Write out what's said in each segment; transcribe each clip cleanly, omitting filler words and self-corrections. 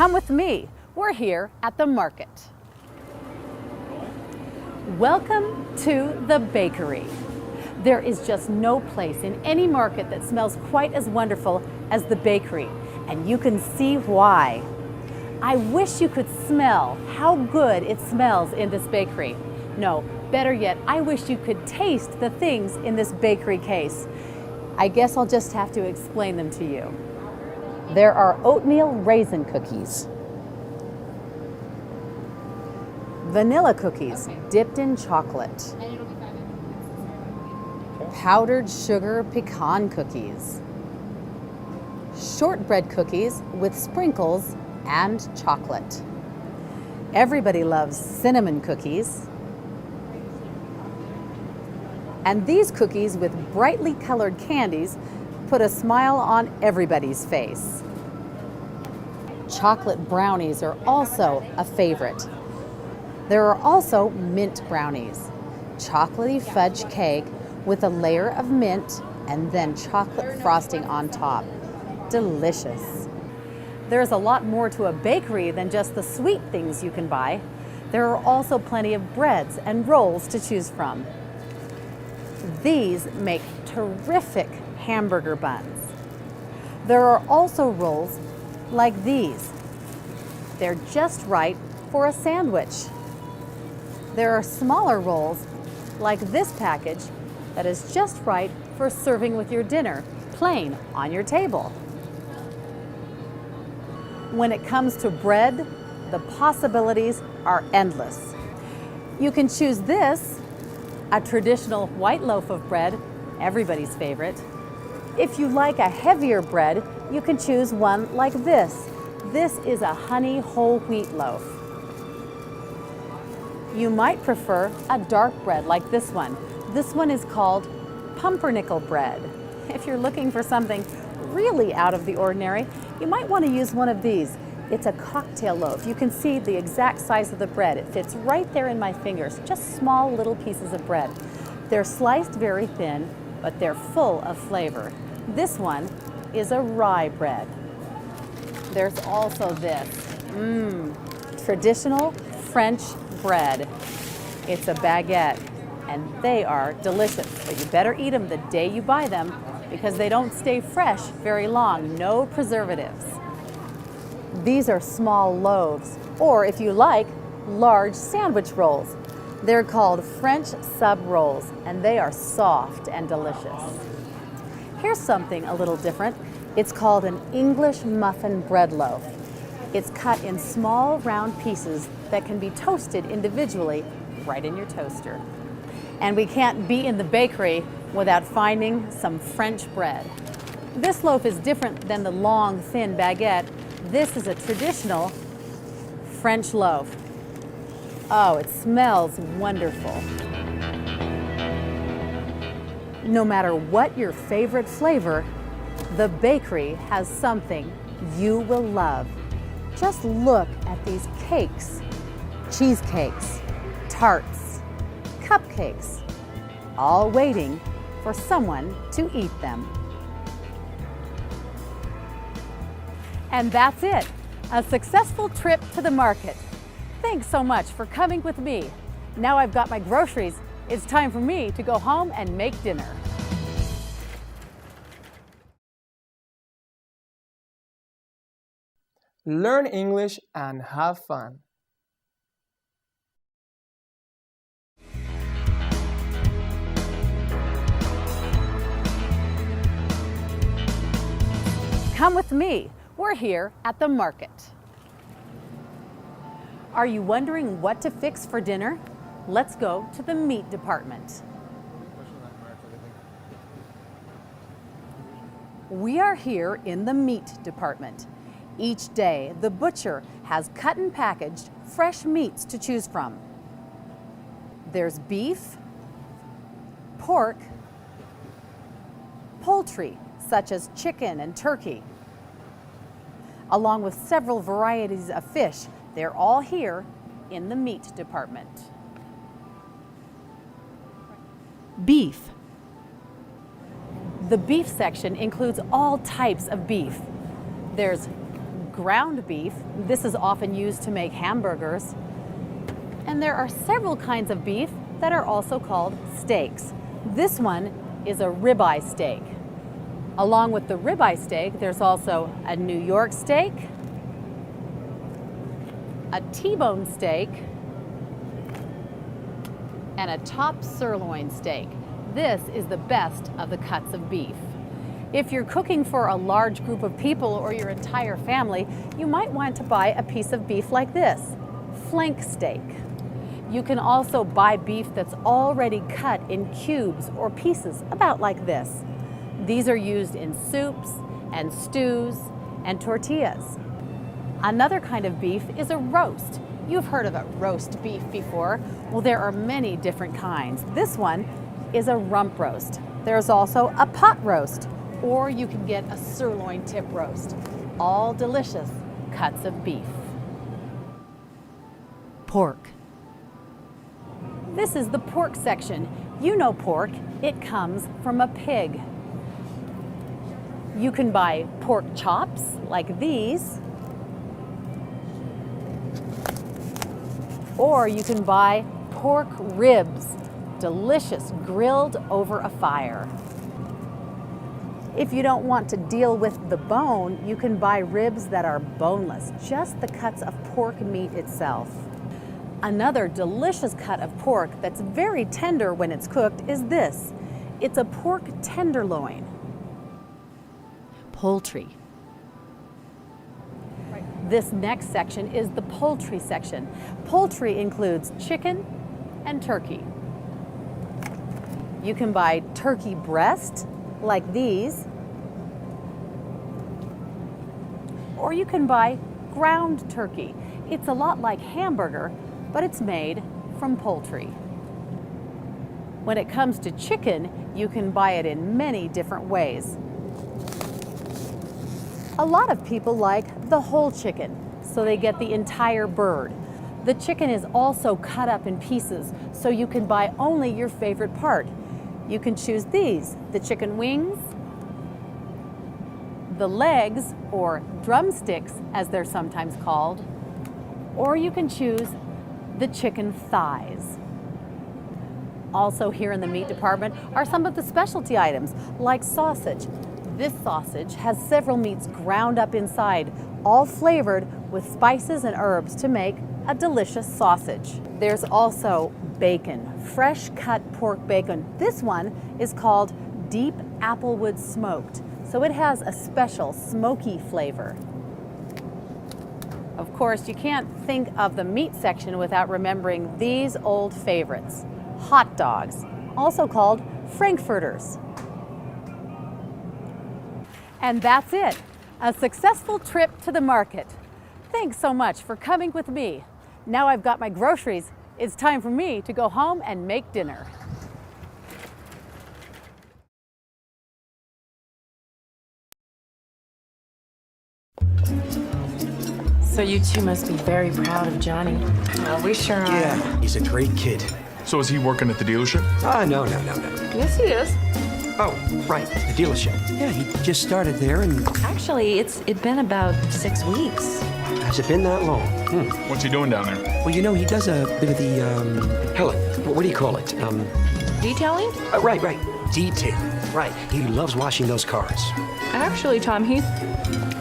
Come with me. We're here at the market. Welcome to the bakery. There is just no place in any market that smells quite as wonderful as the bakery, and you can see why. I wish you could smell how good it smells in this bakery. No, better yet, I wish you could taste the things in this bakery case. I guess I'll just have to explain them to you. There are oatmeal raisin cookies, vanilla cookies dipped in chocolate, powdered sugar pecan cookies, shortbread cookies with sprinkles and chocolate. Everybody loves cinnamon cookies. And these cookies with brightly colored candies put a smile on everybody's face. Chocolate brownies are also a favorite. There are also mint brownies, chocolatey fudge cake with a layer of mint and then chocolate frosting on top. Delicious. There's a lot more to a bakery than just the sweet things you can buy. There are also plenty of breads and rolls to choose from. These make terrific hamburger buns. There are also rolls like these. They're just right for a sandwich. There are smaller rolls like this package that is just right for serving with your dinner, plain on your table. When it comes to bread, the possibilities are endless. You can choose this, a traditional white loaf of bread, everybody's favorite. If you like a heavier bread, you can choose one like this. This is a honey whole wheat loaf. You might prefer a dark bread like this one. This one is called pumpernickel bread. If you're looking for something really out of the ordinary, you might want to use one of these. It's a cocktail loaf. You can see the exact size of the bread. It fits right there in my fingers, just small little pieces of bread. They're sliced very thin, but they're full of flavor. This one is a rye bread. There's also this, traditional French bread. It's a baguette, and they are delicious, but you better eat them the day you buy them because they don't stay fresh very long. No preservatives. These are small loaves, or if you like, large sandwich rolls. They're called French sub rolls, and they are soft and delicious. Here's something a little different. It's called an English muffin bread loaf. It's cut in small round pieces that can be toasted individually right in your toaster. And we can't be in the bakery without finding some French bread. This loaf is different than the long, thin baguette. This is a traditional French loaf. Oh, it smells wonderful. No matter what your favorite flavor, the bakery has something you will love. Just look at these cakes, cheesecakes, tarts, cupcakes, all waiting for someone to eat them. And that's it, a successful trip to the market. Thanks so much for coming with me. Now I've got my groceries, it's time for me to go home and make dinner. Learn English and have fun. Come with me. We're here at the market. Are you wondering what to fix for dinner? Let's go to the meat department. We are here in the meat department. Each day, the butcher has cut and packaged fresh meats to choose from. There's beef, pork, poultry, such as chicken and turkey, along with several varieties of fish. They're all here in the meat department. Beef. The beef section includes all types of beef. There's ground beef. This is often used to make hamburgers. And there are several kinds of beef that are also called steaks. This one is a ribeye steak. Along with the ribeye steak, there's also a New York steak, a T-bone steak, and a top sirloin steak. This is the best of the cuts of beef. If you're cooking for a large group of people or your entire family, you might want to buy a piece of beef like this, flank steak. You can also buy beef that's already cut in cubes or pieces, about like this. These are used in soups and stews and tortillas. Another kind of beef is a roast. You've heard of a roast beef before. Well, there are many different kinds. This one is a rump roast. There's also a pot roast, or you can get a sirloin tip roast. All delicious cuts of beef. Pork. This is the pork section. You know pork, it comes from a pig. You can buy pork chops like these, or you can buy pork ribs, delicious, grilled over a fire. If you don't want to deal with the bone, you can buy ribs that are boneless, just the cuts of pork meat itself. Another delicious cut of pork that's very tender when it's cooked is this. It's a pork tenderloin. Poultry. This next section is the poultry section. Poultry includes chicken and turkey. You can buy turkey breast like these, or you can buy ground turkey. It's a lot like hamburger, but it's made from poultry. When it comes to chicken, you can buy it in many different ways. A lot of people like the whole chicken, so they get the entire bird. The chicken is also cut up in pieces, so you can buy only your favorite part. You can choose these, the chicken wings, the legs, or drumsticks as they're sometimes called, or you can choose the chicken thighs. Also here in the meat department are some of the specialty items like sausage. This sausage has several meats ground up inside, all flavored with spices and herbs to make a delicious sausage. There's also bacon, fresh cut pork bacon. This one is called deep applewood smoked, so it has a special smoky flavor. Of course, you can't think of the meat section without remembering these old favorites, hot dogs, also called frankfurters. And that's it, a successful trip to the market. Thanks so much for coming with me. Now I've got my groceries, it's time for me to go home and make dinner. So you two must be very proud of Johnny. We sure are. Yeah, he's a great kid. So is he working at the dealership? No. Yes, he is. Oh, right, the dealership. Yeah, he just started there, and Actually, it's been about 6 weeks. has it been that long? What's he doing down there? Well, you know, he does a bit of the, Helen, what do you call it? Detailing? Right, detailing. Right, he loves washing those cars. Actually, Tom, he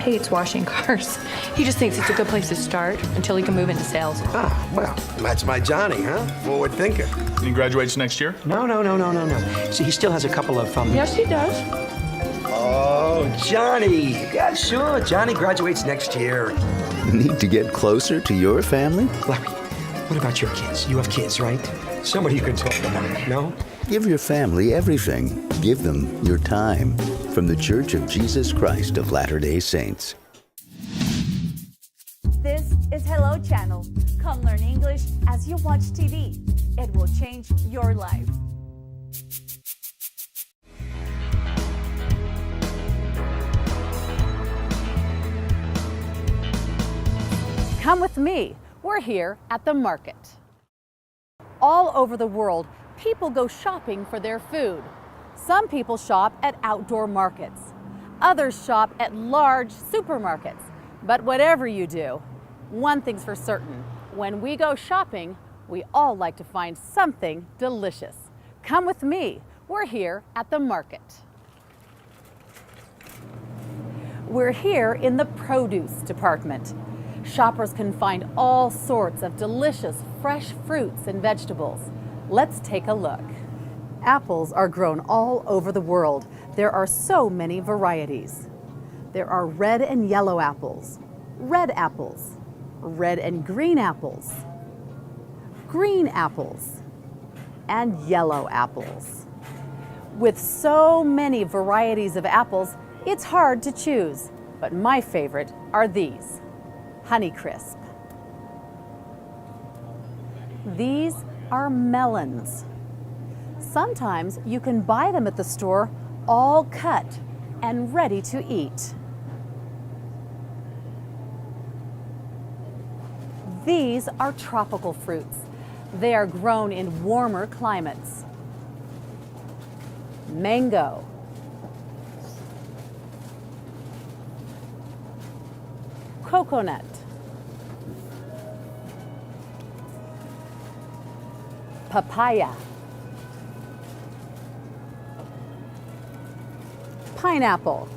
hates washing cars. He just thinks it's a good place to start until he can move into sales. Ah, well, that's my Johnny, huh? Forward thinker. And he graduates next year? No. See, he still has a couple of, Yes, he does. Oh, Johnny. Yeah, sure, Johnny graduates next year. Need to get closer to your family? Larry, what about your kids? You have kids, right? Somebody you can talk about, no? Give your family everything. Give them your time. From the Church of Jesus Christ of Latter-day Saints. This is Hello Channel. Come learn English as you watch TV. It will change your life. Come with me. We're here at the market. All over the world, people go shopping for their food. Some people shop at outdoor markets. Others shop at large supermarkets. But whatever you do, one thing's for certain. When we go shopping, we all like to find something delicious. Come with me. We're here at the market. We're here in the produce department. Shoppers can find all sorts of delicious fresh fruits and vegetables. Let's take a look. Apples are grown all over the world. There are so many varieties. There are red and yellow apples, red apples, red and green apples, and yellow apples. With so many varieties of apples, it's hard to choose, but my favorite are these, Honeycrisp. These are melons. Sometimes you can buy them at the store all cut and ready to eat. These are tropical fruits. They are grown in warmer climates. Mango, coconut, papaya, pineapple.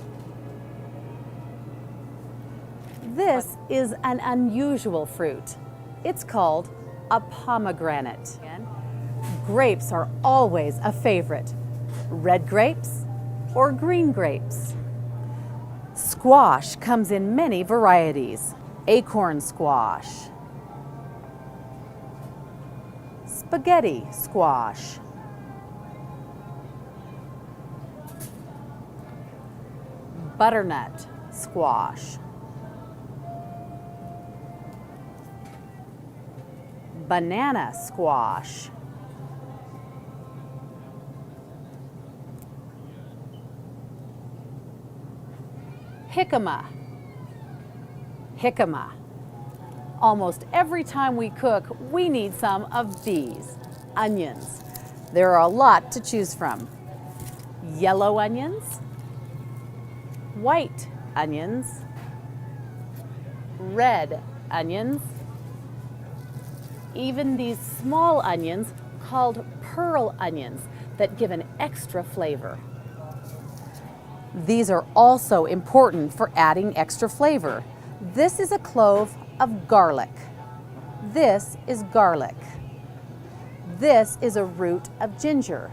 This is an unusual fruit. It's called a pomegranate. Grapes are always a favorite. Red grapes or green grapes. Squash comes in many varieties. Acorn squash, spaghetti squash, butternut squash, banana squash, jicama. Almost every time we cook, we need some of these, onions. There are a lot to choose from. Yellow onions, white onions, red onions, even these small onions called pearl onions that give an extra flavor. These are also important for adding extra flavor. This is a clove of garlic. This is garlic. This is a root of ginger,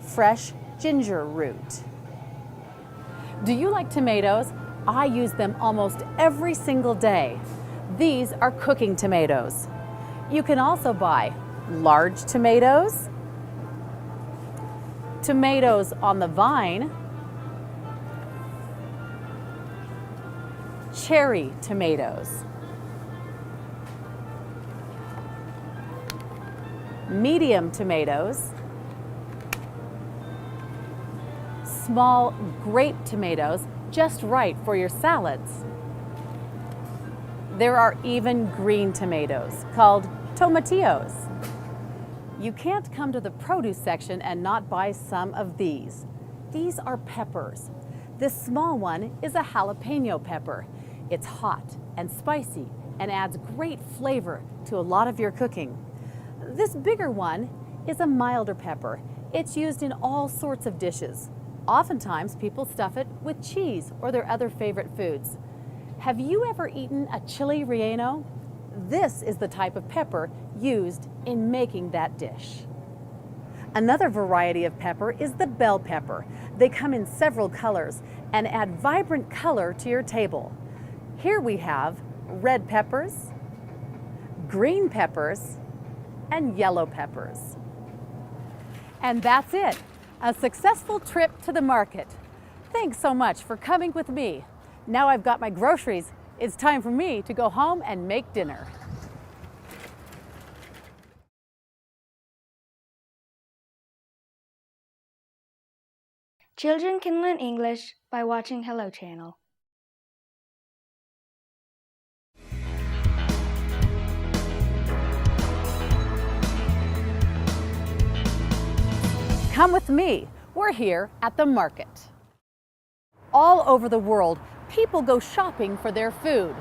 fresh ginger root. Do you like tomatoes? I use them almost every single day. These are cooking tomatoes. You can also buy large tomatoes, tomatoes on the vine, cherry tomatoes, medium tomatoes, small grape tomatoes just right for your salads. There are even green tomatoes called tomatillos. You can't come to the produce section and not buy some of these. These are peppers. This small one is a jalapeno pepper. It's hot and spicy and adds great flavor to a lot of your cooking. This bigger one is a milder pepper. It's used in all sorts of dishes. Oftentimes people stuff it with cheese or their other favorite foods. Have you ever eaten a chili relleno? This is the type of pepper used in making that dish. Another variety of pepper is the bell pepper. They come in several colors and add vibrant color to your table. Here we have red peppers, green peppers, and yellow peppers. And that's it, a successful trip to the market. Thanks so much for coming with me. Now I've got my groceries, it's time for me to go home and make dinner. Children can learn English by watching Hello Channel. Come with me. We're here at the market. All over the world, People go shopping for their food.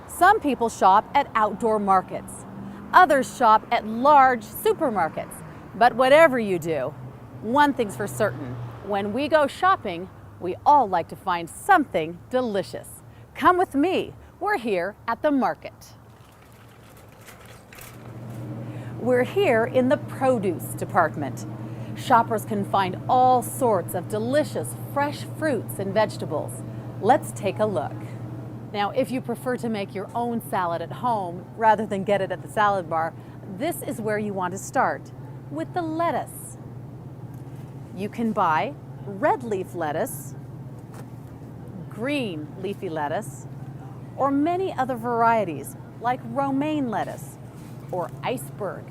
Some people shop at outdoor markets. Others shop at large supermarkets. But whatever you do, one thing's for certain. When we go shopping, we all like to find something delicious. Come with me. We're here at the market. We're here in the produce department. Shoppers can find all sorts of delicious fresh fruits and vegetables. Let's take a look. Now, if you prefer to make your own salad at home rather than get it at the salad bar, this is where you want to start, with the lettuce. You can buy red leaf lettuce, green leafy lettuce, or many other varieties like romaine lettuce or iceberg.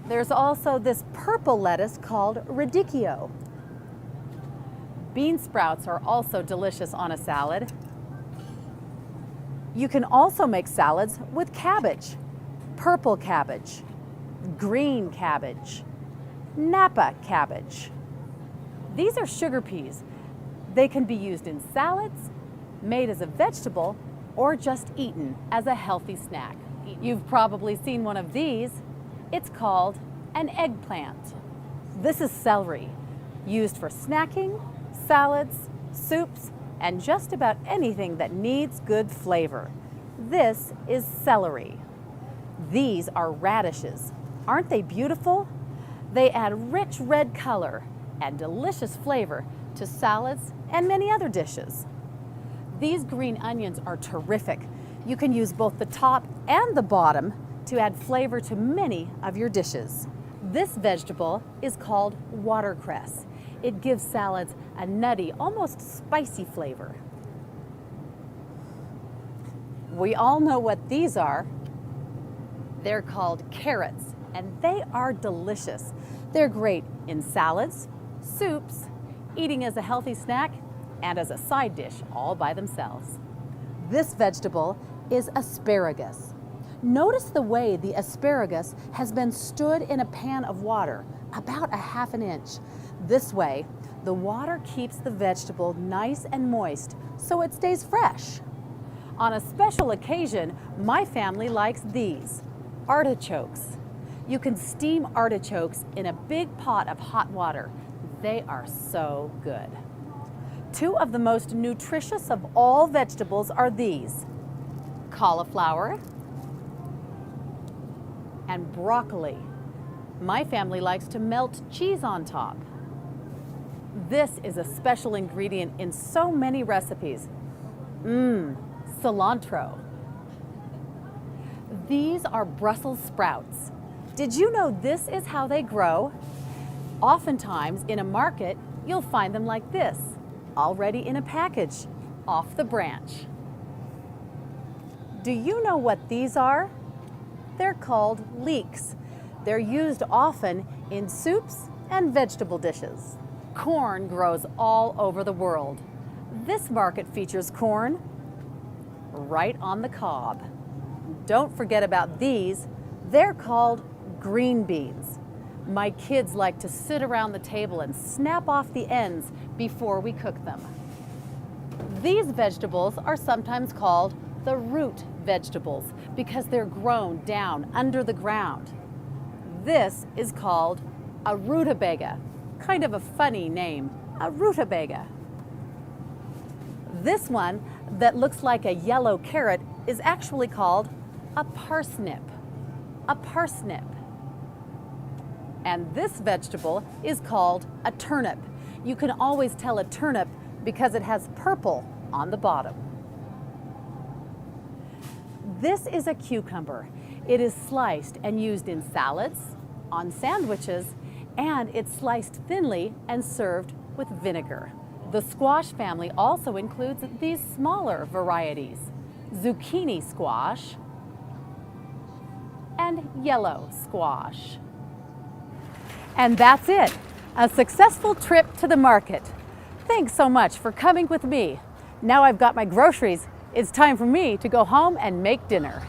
There's also this purple lettuce called radicchio. Bean sprouts are also delicious on a salad. You can also make salads with cabbage, purple cabbage, green cabbage, Napa cabbage. These are sugar peas. They can be used in salads, made as a vegetable, or just eaten as a healthy snack. You've probably seen one of these. It's called an eggplant. This is celery, used for snacking, salads, soups, and just about anything that needs good flavor. This is celery. These are radishes. Aren't they beautiful? They add rich red color and delicious flavor to salads and many other dishes. These green onions are terrific. You can use both the top and the bottom to add flavor to many of your dishes. This vegetable is called watercress. It gives salads a nutty, almost spicy flavor. We all know what these are. They're called carrots, and they are delicious. They're great in salads, soups, eating as a healthy snack, and as a side dish all by themselves. This vegetable is asparagus. Notice the way the asparagus has been stood in a pan of water, about a half an inch. This way, the water keeps the vegetable nice and moist, so it stays fresh. On a special occasion, my family likes these, artichokes. You can steam artichokes in a big pot of hot water. They are so good. Two of the most nutritious of all vegetables are these, cauliflower and broccoli. My family likes to melt cheese on top. This is a special ingredient in so many recipes. Cilantro. These are Brussels sprouts. Did you know this is how they grow? Oftentimes in a market, you'll find them like this, already in a package, off the branch. Do you know what these are? They're called leeks. They're used often in soups and vegetable dishes. Corn grows all over the world. This market features corn right on the cob. Don't forget about these. They're called green beans. My kids like to sit around the table and snap off the ends before we cook them. These vegetables are sometimes called the root vegetables because they're grown down under the ground. This is called a rutabaga, kind of a funny name, a rutabaga. This one that looks like a yellow carrot is actually called a parsnip, a parsnip. And this vegetable is called a turnip. You can always tell a turnip because it has purple on the bottom. This is a cucumber. It is sliced and used in salads, on sandwiches, and it's sliced thinly and served with vinegar. The squash family also includes these smaller varieties, zucchini squash and yellow squash. And that's it, a successful trip to the market. Thanks so much for coming with me. Now I've got my groceries, it's time for me to go home and make dinner.